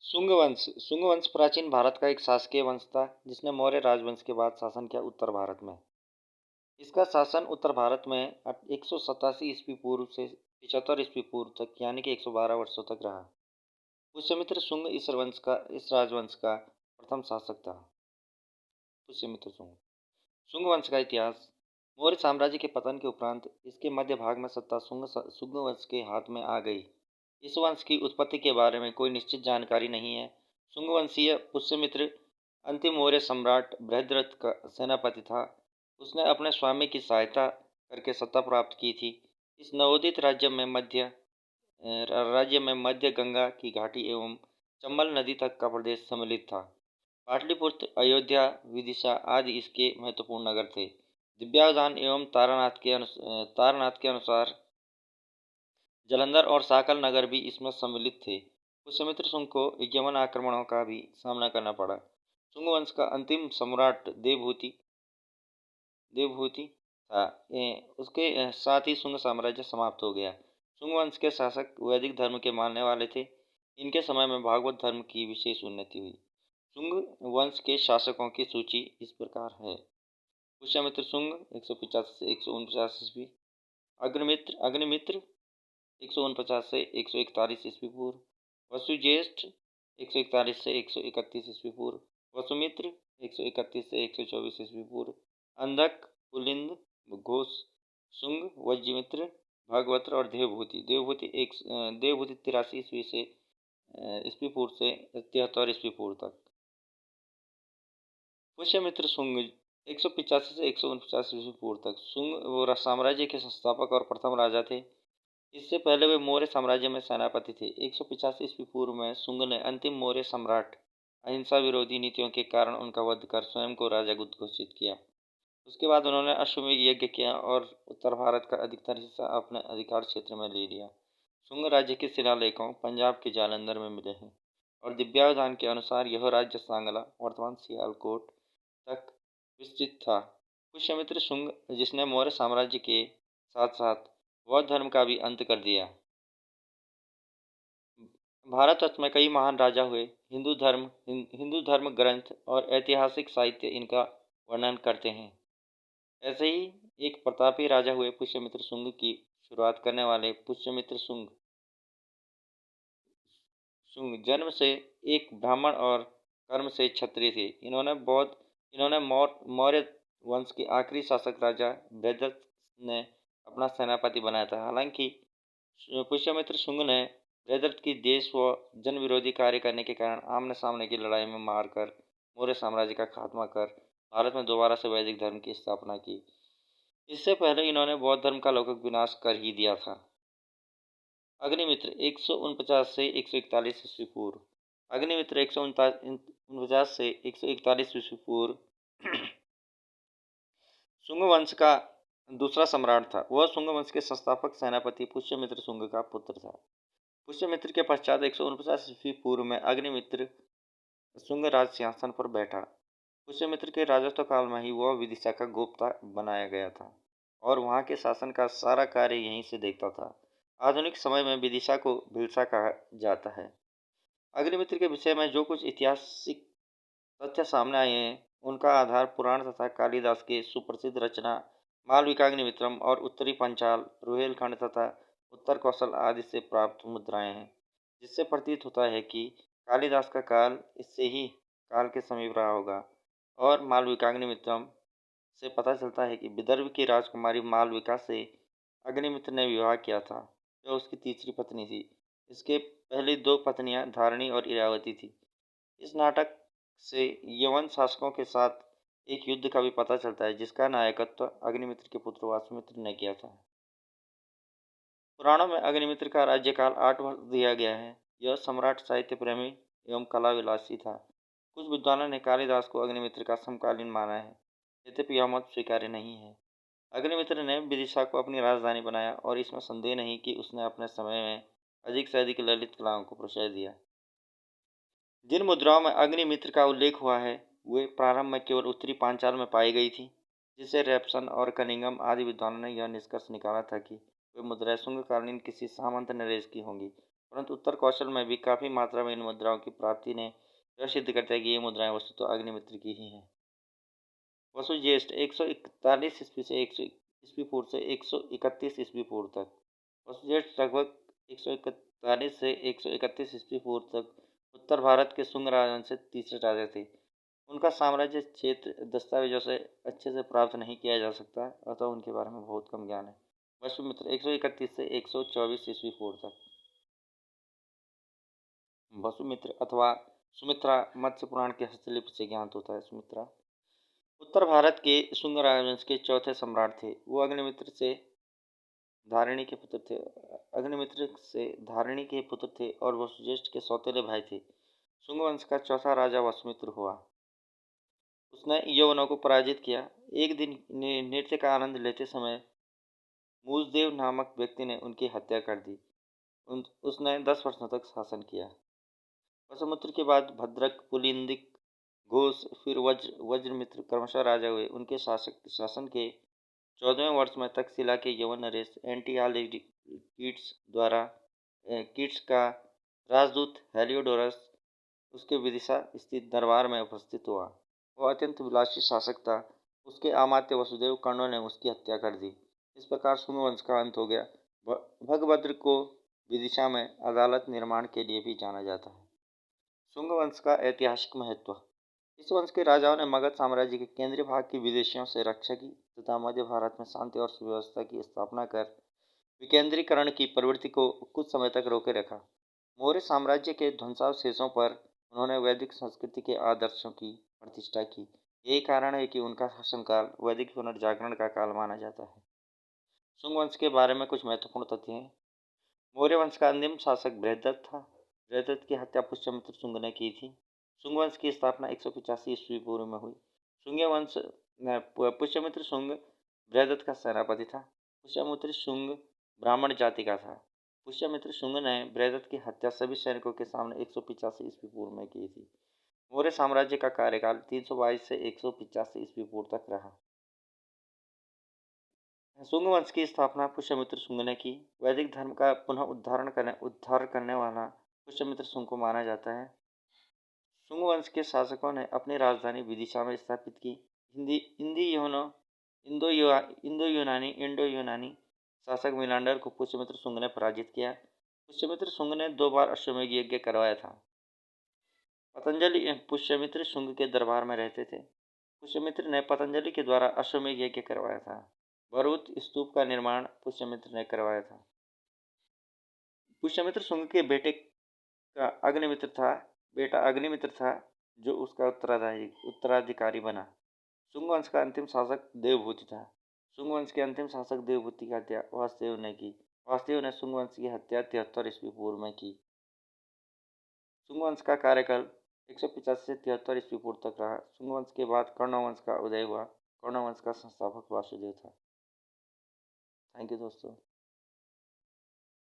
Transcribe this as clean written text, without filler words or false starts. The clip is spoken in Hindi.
शुंग वंश प्राचीन भारत का एक शासकीय वंश था जिसने मौर्य राजवंश के बाद शासन किया उत्तर भारत में। इसका शासन उत्तर भारत में 187 ईस्वी पूर्व से 75 ईस्वी पूर्व तक यानी कि 112 वर्षों तक रहा। पुष्यमित्र शुंग इस राजवंश का प्रथम शासक था। पुष्यमित्र शुंग शुंग वंश का इतिहास। मौर्य साम्राज्य के पतन के उपरांत इसके मध्य भाग में सत्ता शुंग वंश के हाथ में आ गई। इस वंश की उत्पत्ति के बारे में कोई निश्चित जानकारी नहीं है। शुंग वंशीय पुष्यमित्र अंतिम मौर्य सम्राट बृहद्रथ का सेनापति था। उसने अपने स्वामी की सहायता करके सत्ता प्राप्त की थी। इस नवोदित राज्य में मध्य गंगा की घाटी एवं चंबल नदी तक का प्रदेश सम्मिलित था। पाटलिपुत्र, अयोध्या, विदिशा आदि इसके महत्वपूर्ण नगर थे। दिव्यावधान एवं तारनाथ के अनुसार जालंधर और साकल नगर भी इसमें सम्मिलित थे। पुष्यमित्र शुंग को यमन आक्रमणों का भी सामना करना पड़ा। शुंग वंश का अंतिम सम्राट देवभूति था। उसके साथ ही शुंग साम्राज्य समाप्त हो गया। शुंग वंश के शासक वैदिक धर्म के मानने वाले थे। इनके समय में भागवत धर्म की विशेष उन्नति हुई। शुंग वंश के शासकों की सूची इस प्रकार है। पुष्यमित्र शुंग 185 से 149 ईस्वी। अग्निमित्र 149 से 141 ईस्वी पूर्व। वसुज्येष्ठ 141 से 131 ईस्वी पूर्व। वसुमित्र 131 से 124 ईस्वी पूर्व। अंधक, पुलिंद, घोष, शुंग, वज्रमित्र, भागवत्र और देवभूति 83 ईस्वी पूर्व से 73 ईस्वी पूर्व तक। पुष्यमित्र शुंग 185 से 149 ईस्वी पूर्व तक शुंग साम्राज्य के संस्थापक और प्रथम राजा थे। इससे पहले वे मौर्य साम्राज्य में सेनापति थे। 185 ईस्वी पूर्व में शुंग ने अंतिम मौर्य सम्राट अहिंसा विरोधी नीतियों के कारण उनका वध कर स्वयं को राजा घोषित किया। उसके बाद उन्होंने अश्वमेध यज्ञ किया और उत्तर भारत का अधिकतर हिस्सा अपने अधिकार क्षेत्र में ले लिया। शुंग राज्य के शिलालेखों पंजाब के जालंधर में मिले हैं और दिव्यावधान के अनुसार यह राज्य सांगला वर्तमान सियालकोट तक विस्तृत था। पुष्यमित्र शुंग जिसने मौर्य साम्राज्य के साथ साथ बौद्ध धर्म का भी अंत कर दिया। भारतवर्ष में कई महान राजा हुए। हिंदू धर्म ग्रंथ और ऐतिहासिक साहित्य इनका वर्णन करते हैं। ऐसे ही एक प्रतापी राजा हुए पुष्यमित्र शुंग की शुरुआत करने वाले पुष्यमित्र शुंग जन्म से एक ब्राह्मण और कर्म से क्षत्रिय थे। इन्होंने मौर्य वंश के आखिरी शासक राजा बृहद्रथ ने अपना सेनापति बनाया था। हालांकि पुष्यमित्र शुंग ने बृहद्रथ की देश व जन विरोधी कार्य करने के कारण आमने सामने की लड़ाई में मारकर मौर्य साम्राज्य का खात्मा कर भारत में दोबारा से वैदिक धर्म की स्थापना की। इससे पहले इन्होंने बौद्ध धर्म का लौकिक विनाश कर ही दिया था। अग्निमित्र 149 से 141 ईस्वी पूर्व। अग्निमित्र 149 से 141 ईस्वी पूर्व शुंग वंश का दूसरा सम्राट था। वह शुंग वंश के संस्थापक सेनापति पुष्यमित्र शुंग का पुत्र था। पुष्यमित्र के पश्चात 149 ईस्वी पूर्व में अग्निमित्र शुंग राज सिंहासन पर बैठा। पुष्यमित्र के राजत्व काल में ही वह विदिशा का गोप्ता बनाया गया था और वहाँ के शासन का सारा कार्य यहीं से देखता था। आधुनिक समय में विदिशा को भिलसा कहा जाता है। अग्निमित्र के विषय में जो कुछ ऐतिहासिक तथ्य सामने आए हैं उनका आधार पुराण तथा कालिदास के सुप्रसिद्ध रचना मालविकाग्निमित्रम और उत्तरी पंचाल, रुहेलखंड तथा उत्तर कौशल आदि से प्राप्त मुद्राएं हैं, जिससे प्रतीत होता है कि कालिदास का काल इससे ही काल के समीप रहा होगा। और मालविकाग्निमित्रम से पता चलता है कि विदर्भ की राजकुमारी मालविका से अग्निमित्र ने विवाह किया था, जो उसकी तीसरी पत्नी थी। इसके पहली दो पत्नियां धारणी और इरावती थी। इस नाटक से यवन शासकों के साथ एक युद्ध का भी पता चलता है, जिसका नायकत्व अग्निमित्र के पुत्र वासुमित्र ने किया था। पुराणों में अग्निमित्र का राज्यकाल 8 वर्ष दिया गया है। यह सम्राट साहित्य प्रेमी एवं कला विलासी था। कुछ विद्वानों ने कालिदास को अग्निमित्र का समकालीन माना है, यद्यपि यह मत स्वीकार्य नहीं है। अग्निमित्र ने विदिशा को अपनी राजधानी बनाया और इसमें संदेह नहीं कि उसने अपने समय में अधिक से अधिक ललित कलाओं को प्रश्रय दिया। जिन मुद्राओं में अग्निमित्र का उल्लेख हुआ है वे प्रारंभ में केवल उत्तरी पांचाल में पाई गई थी, जिससे रेप्सन और कनिंगम आदि विद्वानों ने यह निष्कर्ष निकाला था कि वे मुद्राएं शुंगकालीन किसी सामंत नरेश की होंगी। परंतु उत्तर कौशल में भी काफ़ी मात्रा में इन मुद्राओं की प्राप्ति ने यह सिद्ध करता है कि ये मुद्राएं वस्तुतः अग्निमित्र की ही हैं। वसु ज्येष्ठ 141 ईस्वी से 100 ईस्वी पूर्व से 131 ईस्वी पूर्व तक। वसु ज्येष्ठ लगभग 141 से 131 ईस्वी पूर्व तक उत्तर भारत के शुंग राजवंश से तीसरे राजा थे। उनका साम्राज्य क्षेत्र दस्तावेजों से अच्छे से प्राप्त नहीं किया जा सकता, अतः उनके बारे में बहुत कम ज्ञान है। वसुमित्र 131 से 124 ईस्वी पूर्व तक। वसुमित्र अथवा सुमित्रा मत्स्य पुराण के हस्तलिपि से ज्ञात होता है। सुमित्रा उत्तर भारत के शुंग राजवंश के चौथे सम्राट थे। वो अग्निमित्र से धारिणी के पुत्र थे और वसुज्येष्ठ के सौतेले भाई थे। शुंग वंश का चौथा राजा वसुमित्र हुआ। उसने यवनों को पराजित किया। एक दिन नृत्य का आनंद लेते समय मूसदेव नामक व्यक्ति ने उनकी हत्या कर दी। उसने 10 वर्षों तक शासन किया। वसुमित्र के बाद भद्रक, पुलिंदिक, घोष, फिर वज्रमित्र क्रमशः राजा हुए। उनके शासन के 14वें वर्ष में तक्षशिला के यवन नरेश कीट्स का राजदूत हेलियोडोरस उसके विदिशा स्थित दरबार में उपस्थित हुआ। वह अत्यंत विलासी शासक था। उसके अमात्य वसुदेव कर्णों ने उसकी हत्या कर दी। इस प्रकार शुंग वंश का अंत हो गया। भगभद्र को विदिशा में अदालत निर्माण के लिए भी जाना जाता है। शुंग वंश का ऐतिहासिक महत्व। इस वंश के राजाओं ने मगध साम्राज्य के केंद्रीय भाग की विदेशियों से रक्षा की तथा मध्य भारत में शांति और सुव्यवस्था की स्थापना कर विकेंद्रीकरण की प्रवृत्ति को कुछ समय तक रोके रखा। मौर्य साम्राज्य के ध्वंसावशेषों पर उन्होंने वैदिक संस्कृति के आदर्शों की प्रतिष्ठा की। यही कारण है कि उनका शासनकाल वैदिक पुनर्जागरण का काल माना जाता है। शुंग वंश के बारे में कुछ महत्वपूर्ण तथ्य हैं। मौर्य वंश का अंतिम शासक बृहद्रथ था। बृहद्रथ की हत्या पुष्यमित्र शुंग ने की थी। शुंग वंश की स्थापना 185 ईस्वी पूर्व में हुई। पुष्यमित्र शुंग बृहद्रथ का सेनापति था। पुष्यमित्र शुंग ब्राह्मण जाति का था। पुष्यमित्र शुंग ने बृहद्रथ की हत्या सभी सैनिकों के सामने 185 ईस्वी पूर्व में की थी। मौर्य साम्राज्य का कार्यकाल 322 से 185 ईस्वी पूर्व तक रहा। शुंग वंश की स्थापना पुष्यमित्र शुंग ने की। वैदिक धर्म का पुनः उद्धार करने वाला पुष्यमित्र शुंग को माना जाता है। शुंग वंश के शासकों ने अपनी राजधानी विदिशा में स्थापित की। इंडो यूनानी शासक मिलांडर को पुष्यमित्र शुंग ने पराजित किया। पुष्यमित्र शुंग ने 2 बार अश्वमेध यज्ञ करवाया था। पतंजलि पुष्यमित्र शुंग के दरबार में रहते थे। पुष्यमित्र ने पतंजलि के द्वारा अश्वमेध यज्ञ करवाया था। भरूच स्तूप का निर्माण पुष्यमित्र ने करवाया था। पुष्यमित्र शुंग के बेटा अग्निमित्र था जो उसका उत्तराधिकारी बना। शुंग वंश का अंतिम शासक देवभूति था। शुंग वंश के अंतिम शासक देवभूति की हत्या वासुदेव ने की। वासुदेव ने शुंग वंश की हत्या 73 ईस्वी पूर्व में की। शुंग वंश का कार्यकाल 185 से 73 ईस्वी पूर्व तक रहा। शुंग वंश के बाद कर्ण वंश का उदय हुआ। कर्ण वंश का संस्थापक वासुदेव था। थैंक यू दोस्तों।